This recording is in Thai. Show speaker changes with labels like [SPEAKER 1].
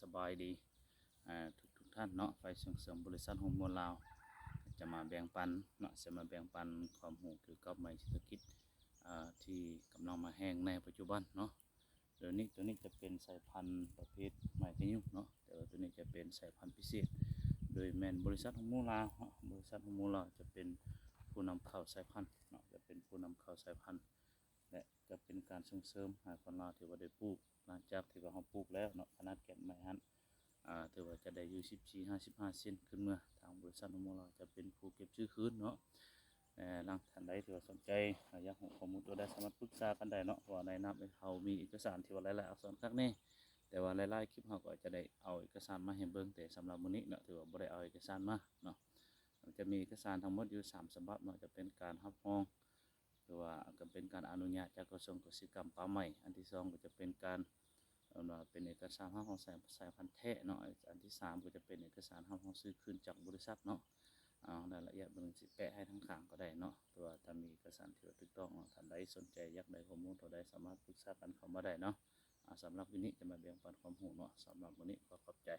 [SPEAKER 1] สบายดีทุกท่านเนาะฝ่ายส่งเสริมบริษัทฮอร์โมนลาวจะมาแบ่งปันเนาะจะมาแบ่งปันความรู้เกี่ยวกับใหม่เศรษฐกิจที่กำลังมาแห้งในปัจจุบันเนาะเดี๋ยวนี้ตัวนี้จะเป็นสายพันธุ์ประเภทไม้ขยุงเนาะแต่ว่าตัวนี้จะเป็นสายพันธุ์พิเศษโดยแมนบริษัทฮอร์โมนลาวบริษัทฮอร์โมนลาวจะเป็นผู้นำเข้าสายพันธุ์เนาะจะเป็นผู้นำเข้าสายพันธุ์และจะเป็นการส่งเสริมให้คนลาวที่ว่าได้ปลูกหลังจากที่ว่าเราปลูกแล้วเนาะขนาดแก่นไม้หันถือว่าจะได้อยู่14-55 เซนขึ้นเมื่อทางบริษัทของเราจะเป็นผู้เก็บชื่อคืนเนาะหลังท่านใดที่ว่าสนใจอยากให้ข้อมูลตัวใดสามารถปรึกษากันได้เนาะเพราะว่าในนามเขามีเอกสารที่ว่าหลายๆอักษรคักแน่แต่ว่าหลายๆคลิปเราก็จะได้เอาเอกสารมาให้เบิ่งแต่สำหรับมื้อนี้เนาะถือว่าบ่ได้เอาเอกสารมาเนาะจะมีเอกสารทั้งหมดอยู่3ฉบับเนาะจะเป็นการรับรองหรือว่าก็เป็นการอนุญาตจากกระทรวงเกษตรกรรมป่าไม้อันที่2ก็จะเป็นการเป็นเอกสารห้างของสายพันธุ์แท้เนาะอันที่3ก็จะเป็นเอกสารห้างของซื้อคืนจากบริษัทเนาะรายละเอียดบนสิแปะให้ทั้งข้างก็ได้เนาะตัวถ้ามีเอกสารที่ถูกต้องเนาะท่านใดสนใจอยากได้ข้อมูลตัวใดสามารถปรึกษากันเข้ามาได้เนาะสำหรับวันนี้จะมาแบ่งปันความรู้เนาะสำหรับวันนี้ก็ขอบใจ